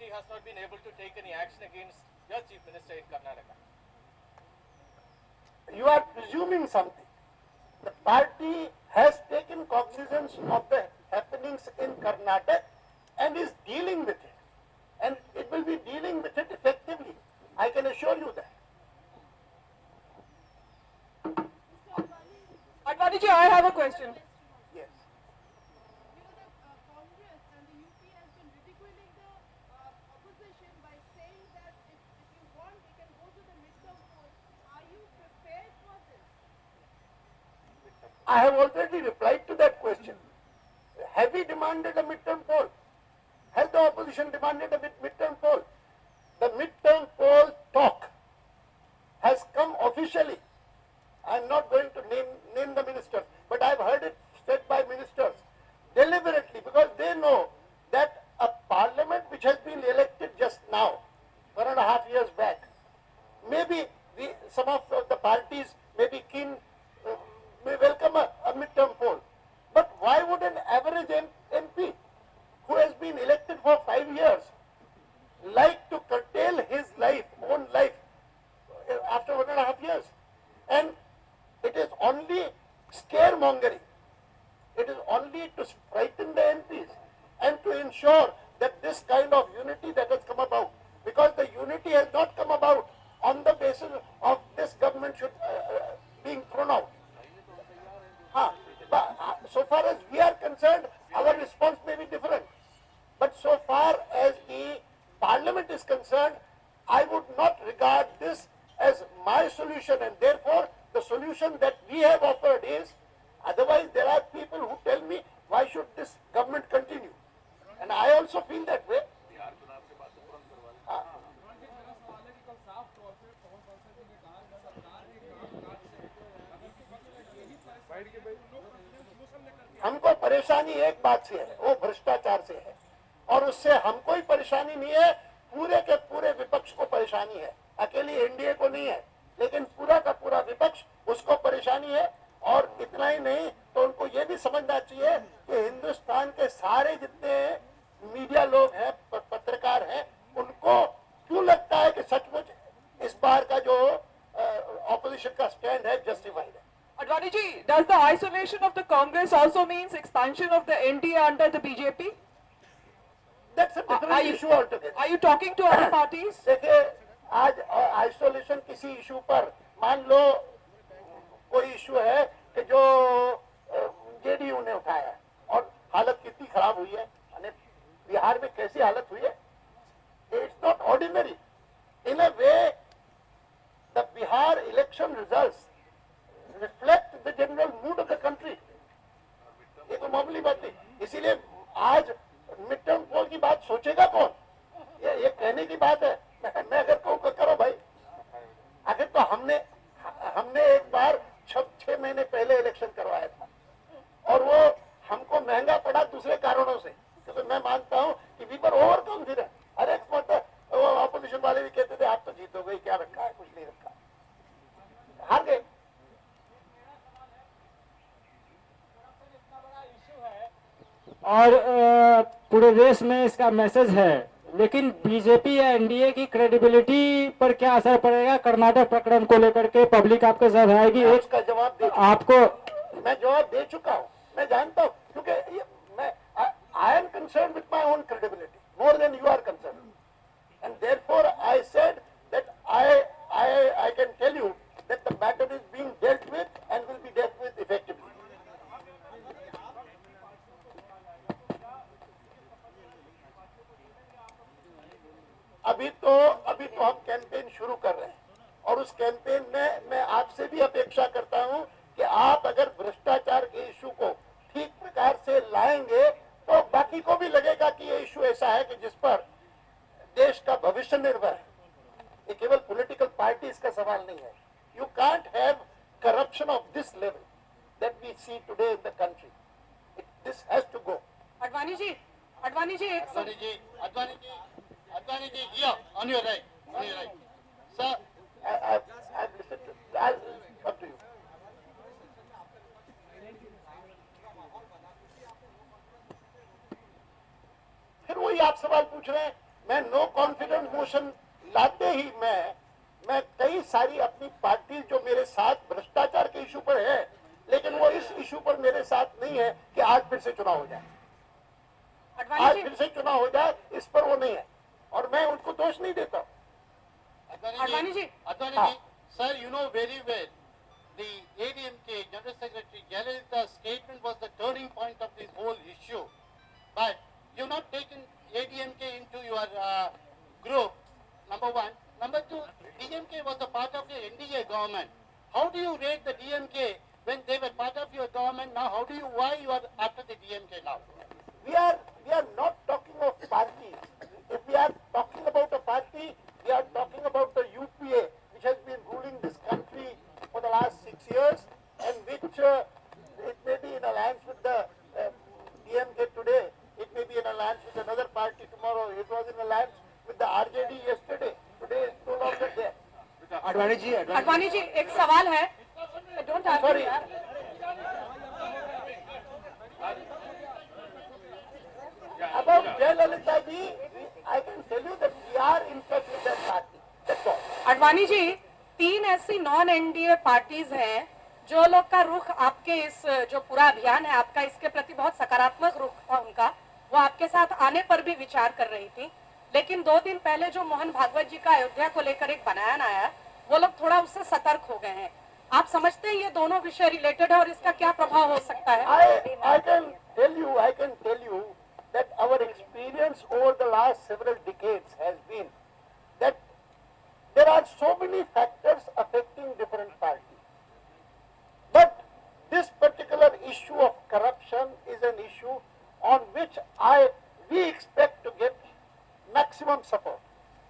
party has not been able to take any action against your Chief Minister in Karnataka? You are presuming something. The party has taken cognizance of the happenings in Karnataka and is dealing with it. And it will be dealing with it effectively. I can assure you that. Advani ji, I have a question. Yes. Congress and the UP has been ridiculing the opposition by saying that if you want, we can go to the midterm poll. Are you prepared for this? I have already replied to that question. Have we demanded a midterm poll? Has the opposition demanded a midterm poll? The midterm poll talk has come officially. I am not going to name the ministers, but I have heard it said by ministers deliberately because they know that a parliament which has been elected just now, 1.5 years back, maybe some of the parties may be keen, may welcome a midterm poll. But why would an average MP who has been elected for 5 years like to curtail his own life after 1.5 years? And it is only scaremongering. It is only to frighten the MPs and to ensure that this kind of unity that has come about, because the unity has not come about on the basis of this government should being thrown out. But so far as we are concerned, our response may be different. But so far as the parliament is concerned, I would not regard this as my solution, and therefore the solution that we have offered is, otherwise there are people who tell me why should this government continue, and I also feel that way. हमको परेशानी एक बात से है, वो भ्रष्टाचार से है, और उससे हमको ही परेशानी नहीं है, पूरे के पूरे विपक्ष को परेशानी है, अकेली एनडीए को नहीं है, लेकिन पूरा का पूरा विपक्ष उसको परेशानी है। और इतना ही नहीं तो उनको ये भी समझना चाहिए कि हिंदुस्तान के सारे जितने मीडिया लोग हैं, पत्रकार हैं, उनको क्यों लगता है कि सचमुच इस बार का जो ऑपोजिशन का स्टैंड है जस्टिफाइड है। Advani ji, does the isolation of the Congress also means expansion of the NDA under the BJP? That's a different issue altogether. Are you talking to other parties? देखिए, आज isolation किसी issue पर, मान लो कोई issue है कि जो JDU ने उठाया और हालत कितनी खराब हुई है, बिहार में कैसी हालत हुई है, it's not ordinary. In a way the Bihar election results reflect the general mood off the country, ये तो मामूली बात है। इसीलिए आज मिड टर्म पोल की बात सोचेगा कौन? ये कहने की बात है। मैं अगर कहूँ करो भाई, आखिर तो हमने एक बार 6 महीने पहले इलेक्शन करवाया था और वो हमको महंगा पड़ा दूसरे कारणों से, क्योंकि मैं मानता हूँ कि वी वर ओवर कॉन्फिडेंट। हर एक ऑपोजिशन वाले भी कहते थे आप तो जीतोगे, क्या रखा है, कुछ नहीं रखा, हार गए। और पूरे देश में इसका मैसेज है, लेकिन बीजेपी या एनडीए की क्रेडिबिलिटी पर क्या असर पड़ेगा कर्नाटक प्रकरण को लेकर के? पब्लिक आपके साथ आएगी, उसका जवाब दे आपको मैं जवाब दे चुका हूँ, मैं जानता हूँ, क्योंकि मैं I am concern with my own credibility more than you are concern, and therefore I said that I can tell you that the matter is being dealt with and will be dealt with effectively. अभी तो हम campaign शुरू कर रहे हैं और उस campaign में मैं आपसे भी अपेक्षा करता हूं कि आप अगर भ्रष्टाचार के इशू को ठीक प्रकार से लाएंगे तो बाकी को भी लगेगा कि ये इशू ऐसा है कि जिस पर देश का भविष्य निर्भर है। ये केवल पॉलिटिकल पार्टीज का सवाल नहीं है। You can't have corruption of this level that we see today in the country. This has to go. Advani ji, Advani ji, here, on your right. Sir, I've listened to, I'll come to you. फिर वही आप सवाल पूछ रहे हैं मैं no confidence motion लाते ही मैं कई सारी अपनी पार्टी जो मेरे साथ भ्रष्टाचार के इशू पर है, लेकिन वो इस इशू पर मेरे साथ नहीं है कि आज फिर से चुनाव हो जाए, आज फिर से चुनाव हो जाए, इस पर वो नहीं है और मैं उनको दोष नहीं देता हूँ। Advani ji. Advani ji, sir, you know very well, the ADMK General Secretary Jayalalitha's statement was the turning point of this whole issue. But you've not taken ADMK into your group, number one. Number two, DMK was a part of the NDA government. How do you rate the DMK when they were part of your government? Now, why you are after the DMK now? We are not talking of parties. If we are talking about a party, we are talking about the UPA, which has been ruling this country for the last 6 years, and which it may be in alliance with the DMK today, it may be in alliance with another party tomorrow. It was in alliance with the RJD yesterday. Today is no longer there. Advani ji, एक सवाल है. Don't argue. Sorry. About Jayalalitha ji, I can tell you that we are in touch with that party. That's all. Advani ji, 3 ऐसी non NDA parties हैं जो लोग का रुख आपके इस जो पूरा अभियान है आपका, इसके प्रति बहुत सकारात्मक रुख था उनका, वो आपके साथ आने पर भी विचार कर रही थी. लेकिन 2 दिन पहले जो मोहन भागवत जी का अयोध्या को लेकर एक बयान आया, वो लोग थोड़ा उससे सतर्क हो गए हैं. आप समझते हैं ये दोनों विषय रिलेटेड है और इसका क्या प्रभाव हो सकता है? I can tell you that our experience over the last several decades has been that there are so many factors affecting different parties. But this particular issue of corruption is an issue on which we expect to get maximum support.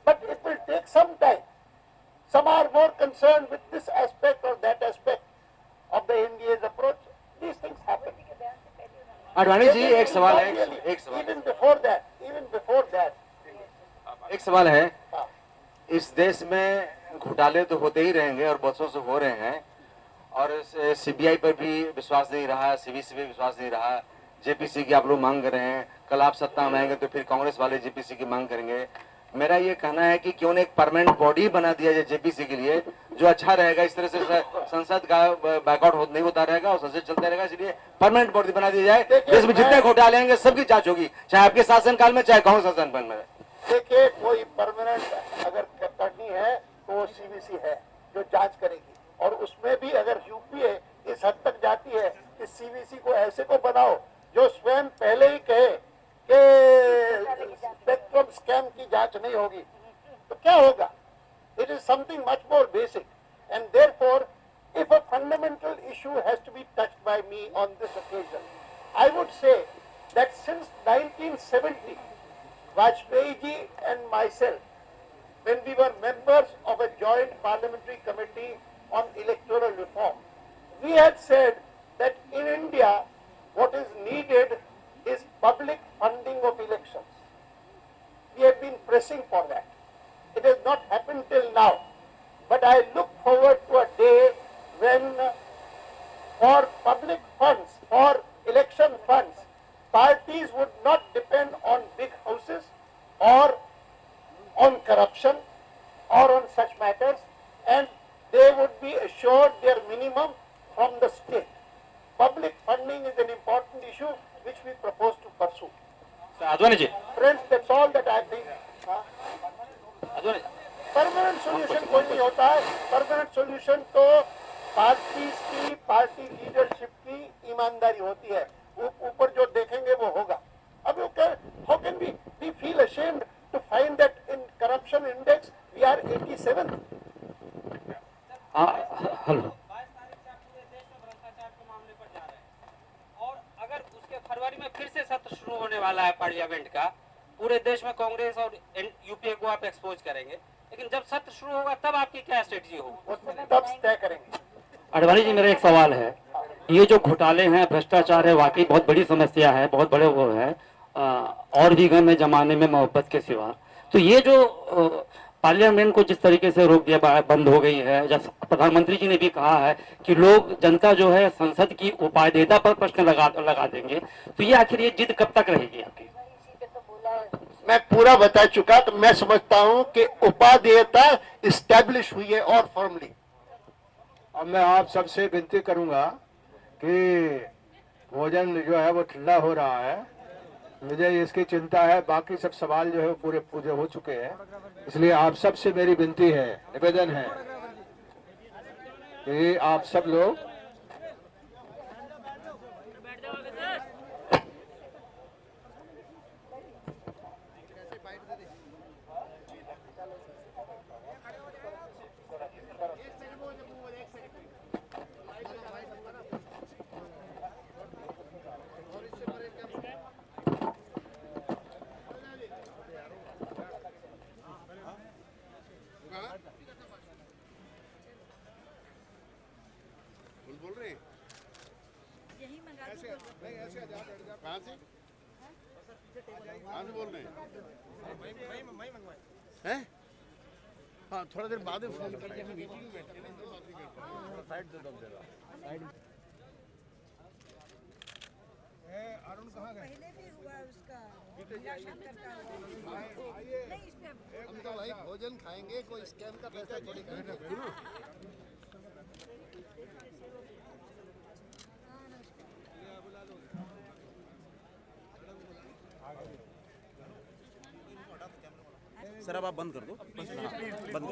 But it will take some time. Some are more concerned with this aspect or that aspect of the NDA's approach. These things happen. Advani ji, एक सवाल है. Even before that. एक सवाल है. हाँ. इस देश में घोटाले तो होते ही रहेंगे और बरसों से हो रहे हैं और सीबीआई पर भी विश्वास नहीं रहा, सीवीसी पे विश्वास नहीं रहा. जेपीसी की आप लोग मांग कर रहे हैं. कल आप सत्ता में आएंगे तो फिर कांग्रेस वाले जेपीसी की मांग करेंगे. मेरा ये कहना है कि क्यों न एक परमानेंट बॉडी बना दिया जाए जेपीसी के लिए, जो अच्छा रहेगा. इस तरह से संसद का बैकआउट नहीं होता रहेगा और संसद चलता रहेगा. इसलिए परमानेंट बॉडी बना दी जाए. देश में जितने घोटाले आएंगे सबकी जांच होगी, चाहे आपके शासनकाल में चाहे कांग्रेस शासनकाल में. देखिए, कोई परमानेंट अगर करनी है तो वो सीवीसी है जो जांच करेगी, और उसमें भी अगर यूपीए इस हद तक जाती है कि सीवीसी को ऐसे को बनाओ जो स्वयं पहले ही कहे कि स्पेक्ट्रम स्कैम की जांच नहीं होगी, तो क्या होगा? It is something much more basic, and therefore, if a fundamental issue has to be touched by me on this occasion, I would say that since 1970, Vajpayee ji and myself, when we were members of a joint parliamentary committee on electoral reform, we had said that in India, what is needed is public funding of elections. We have been pressing for that. It has not happened till now. But I look forward to a day when for public funds, for election funds, parties would not depend on big houses or on corruption or on such matters, and they would be assured their minimum from the state. Public funding is an important issue which we propose to pursue. Advani ji, Friends, that's all that I think. Advani permanent solution कोई नहीं होता है. Permanent solution तो party leadership की ईमानदारी होती है. ऊपर जो देखेंगे वो होगा. अब how can we feel ashamed to find that in corruption index we are 87th. Hello. और अगर उसके फरवरी में फिर से सत्र शुरू होने वाला है पार्लियामेंट का, पूरे देश में कांग्रेस और यूपीए को आप एक्सपोज करेंगे, लेकिन जब सत्र शुरू होगा तब आपकी क्या स्ट्रेटजी होगी? उसमें तब तय करेंगे. आडवाणी जी, मेरा एक सवाल है. ये जो घोटाले हैं, भ्रष्टाचार है, वाकई बहुत बड़ी समस्या है, बहुत बड़े वो है, और भी गम है जमाने में मोहब्बत के सिवा. तो ये जो पार्लियामेंट को जिस तरीके से रोक दिया, बंद हो गई है, जैसे प्रधानमंत्री जी ने भी कहा है कि लोग, जनता जो है संसद की उपाध्यता पर प्रश्न लगा देंगे, तो ये आखिर ये जिद कब तक रहेगी आपकी? मैं पूरा बता चुका, तो मैं समझता हूं कि उपादेयता इस्टेब्लिश हुई है और फॉर्मली। अब मैं आप सबसे विनती करूंगा कि भोजन जो है वो ठंडा हो रहा है, मुझे इसकी चिंता है, बाकी सब सवाल जो है वो पूरे पूरे हो चुके हैं, इसलिए आप सबसे मेरी विनती है, निवेदन है कि आप सब लोग बोल रहे हैं कहाँ से बोल रहे हैं? हाँ, थोड़ा देर बाद में फोन करेंगे, हम मीटिंग में बैठे हैं, तो बात नहीं करते। साइड दे दो जरा। अरुण कहाँ गए? पहले भी हुआ उसका नीलाशंकर का हुआ। नहीं इस पे हम तो भाई भोजन खाएंगे, कोई स्कैम का पैसा थोड़ी खाएंगे। सर अब आप बंद कर दो, बंद